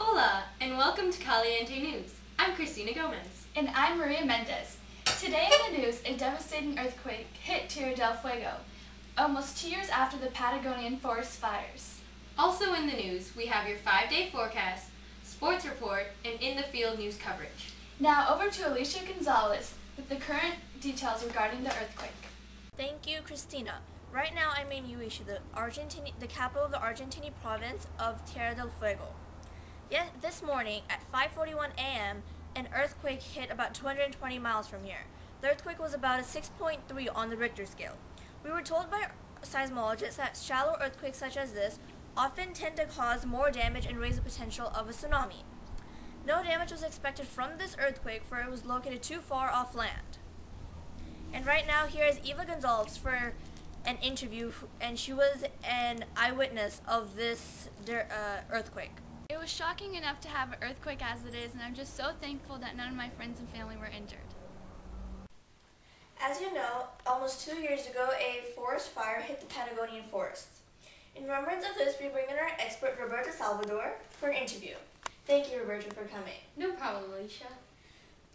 Hola, and welcome to Caliente News. I'm Christina Gomez. And I'm Maria Mendez. Today in the news, a devastating earthquake hit Tierra del Fuego, almost 2 years after the Patagonian forest fires. Also in the news, we have your 5-day forecast, sports report, and in-the-field news coverage. Now over to Alicia Gonzalez with the current details regarding the earthquake. Thank you, Christina. Right now I'm in Uisha, the capital of the Argentine province of Tierra del Fuego. This morning at 5:41 a.m., an earthquake hit about 220 miles from here. The earthquake was about a 6.3 on the Richter scale. We were told by seismologists that shallow earthquakes such as this often tend to cause more damage and raise the potential of a tsunami. No damage was expected from this earthquake, for it was located too far off land. And right now here is Eva Gonzalez for an interview, and she was an eyewitness of this earthquake. It was shocking enough to have an earthquake as it is, and I'm just so thankful that none of my friends and family were injured. As you know, almost 2 years ago, a forest fire hit the Patagonian forests. In remembrance of this, we bring in our expert, Roberta Salvador, for an interview. Thank you, Roberta, for coming. No problem, Alicia.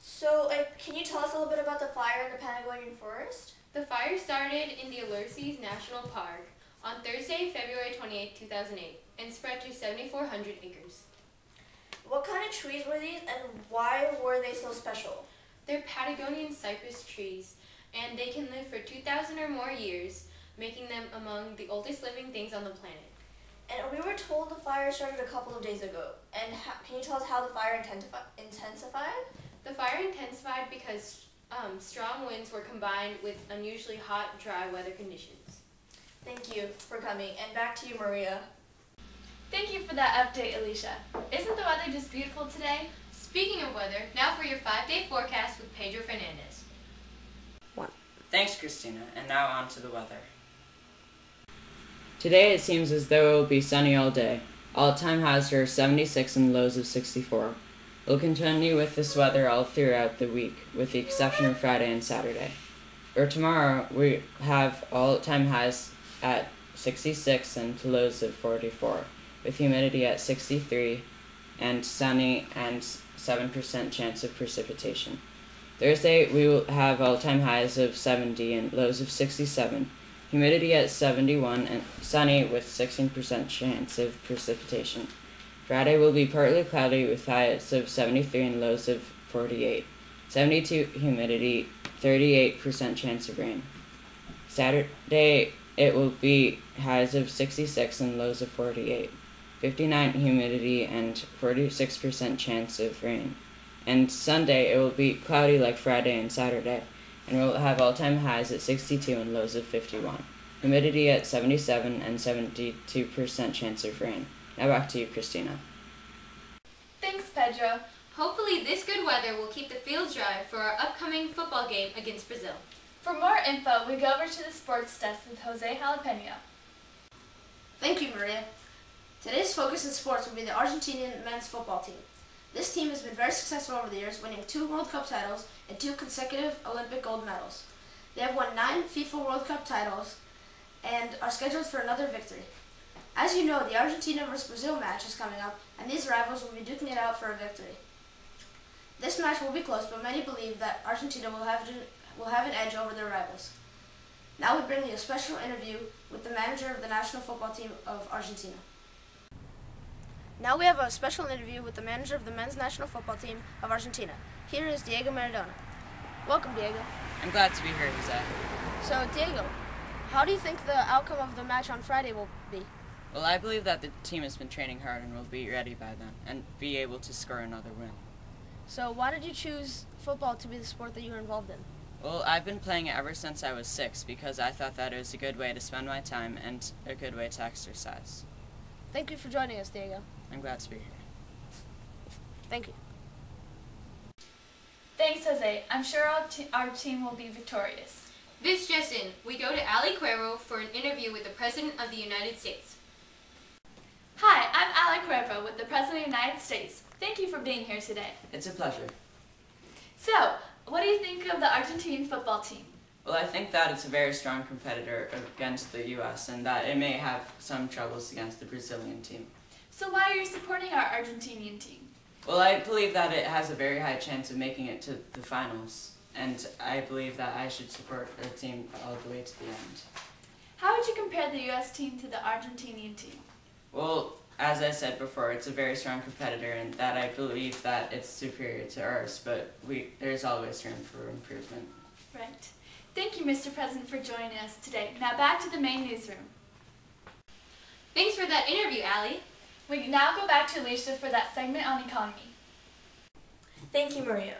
So, can you tell us a little bit about the fire in the Patagonian forest? The fire started in the Alerces National Park on Thursday, February 28, 2008, and spread to 7,400 acres. What kind of trees were these, and why were they so special? They're Patagonian cypress trees, and they can live for 2,000 or more years, making them among the oldest living things on the planet. And we were told the fire started a couple of days ago. And can you tell us how the fire intensified? The fire intensified because strong winds were combined with unusually hot, dry weather conditions. Thank you for coming, and back to you, Maria. Thank you for that update, Alicia. Isn't the weather just beautiful today? Speaking of weather, now for your 5-day forecast with Pedro Fernandez. Thanks, Christina, and now on to the weather. Today it seems as though it will be sunny all day. All-time highs are 76 and lows of 64. We'll continue with this weather all throughout the week, with the exception of Friday and Saturday. For tomorrow, we have all-time highs at 66 and lows of 44, with humidity at 63 and sunny and 7% chance of precipitation. Thursday, we will have all-time highs of 70 and lows of 67, humidity at 71 and sunny with 16% chance of precipitation. Friday will be partly cloudy with highs of 73 and lows of 48, 72 humidity, 38% chance of rain. Saturday, it will be highs of 66 and lows of 48, 59 humidity and 46% chance of rain. And Sunday, it will be cloudy like Friday and Saturday, and we'll have all-time highs at 62 and lows of 51, humidity at 77 and 72% chance of rain. Now back to you, Christina. Thanks, Pedro. Hopefully this good weather will keep the fields dry for our upcoming football game against Brazil. For more info, we go over to the sports desk with Jose Jalapeno. Thank you, Maria. Today's focus in sports will be the Argentinian men's football team. This team has been very successful over the years, winning 2 World Cup titles and 2 consecutive Olympic gold medals. They have won 9 FIFA World Cup titles and are scheduled for another victory. As you know, the Argentina vs Brazil match is coming up, and these rivals will be duking it out for a victory. This match will be close, but many believe that Argentina will have an edge over their rivals. Now we bring you a special interview with the manager of the national football team of Argentina. Now we have a special interview with the manager of the men's national football team of Argentina. Here is Diego Maradona. Welcome, Diego. I'm glad to be here, Jose. So, Diego, how do you think the outcome of the match on Friday will be? Well, I believe that the team has been training hard and will be ready by then, and be able to score another win. So, why did you choose football to be the sport that you were involved in? Well, I've been playing it ever since I was 6 because I thought that it was a good way to spend my time and a good way to exercise. Thank you for joining us, Diego. I'm glad to be here. Thank you. Thanks, Jose. I'm sure our team will be victorious. This just in, we go to Ali Cuervo for an interview with the President of the United States. Hi, I'm Ali Cuervo with the President of the United States. Thank you for being here today. It's a pleasure. So, what do you think of the Argentine football team? Well, I think that it's a very strong competitor against the U.S. and that it may have some troubles against the Brazilian team. So why are you supporting our Argentinian team? Well, I believe that it has a very high chance of making it to the finals, and I believe that I should support our team all the way to the end. How would you compare the U.S. team to the Argentinian team? Well, as I said before, it's a very strong competitor, and that I believe that it's superior to ours, but there's always room for improvement. Right. Thank you, Mr. President, for joining us today. Now back to the main newsroom. Thanks for that interview, Allie. We now go back to Alicia for that segment on economy. Thank you, Maria.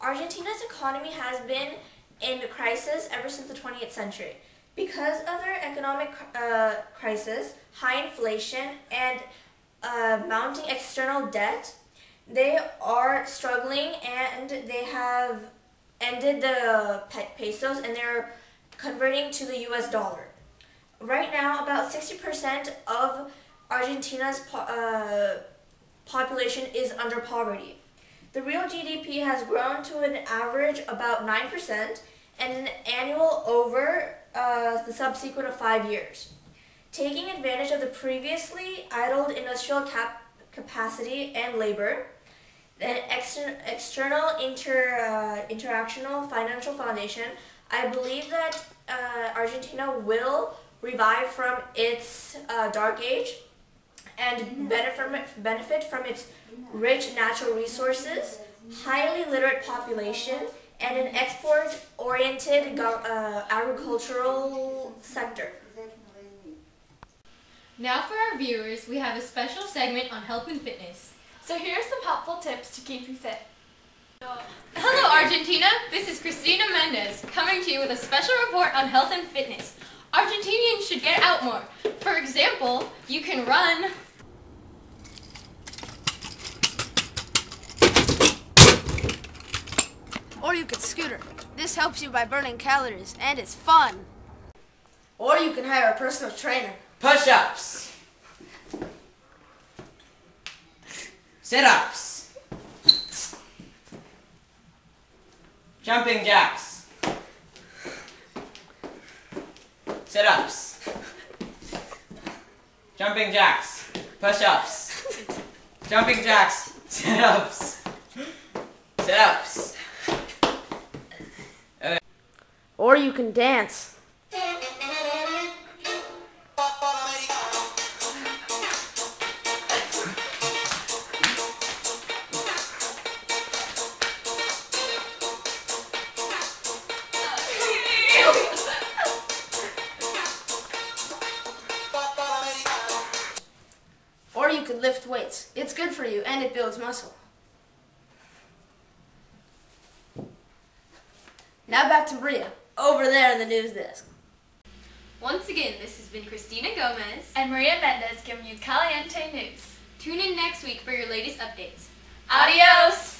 Argentina's economy has been in crisis ever since the 20th century. Because of their economic crisis, high inflation, and mounting external debt, they are struggling, and they have ended the pesos and they're converting to the US dollar. Right now, about 60% of Argentina's population is under poverty. The real GDP has grown to an average about 9% and an annual over the subsequent 5 years. Taking advantage of the previously idled industrial capacity and labor, the external interactional financial foundation, I believe that Argentina will revive from its dark age and benefit from its rich natural resources, highly literate population, and an export-oriented agricultural sector. Now for our viewers, we have a special segment on health and fitness. So here are some helpful tips to keep you fit. Hello Argentina, this is Cristina Mendez coming to you with a special report on health and fitness. Argentinians should get out more. For example, you can run, Or you could scooter. This helps you by burning calories, and it's fun. Or you can hire a personal trainer. Push-ups. Sit-ups. Jumping jacks. Sit-ups. Jumping jacks. Push-ups. Jumping jacks. Sit-ups. Sit-ups. Or you can dance. Or you could lift weights. It's good for you and it builds muscle. Now back to Maria, over there in the news desk. once again, this has been Cristina Gomez. And Maria Mendez giving you Caliente News. Tune in next week for your latest updates. Adios!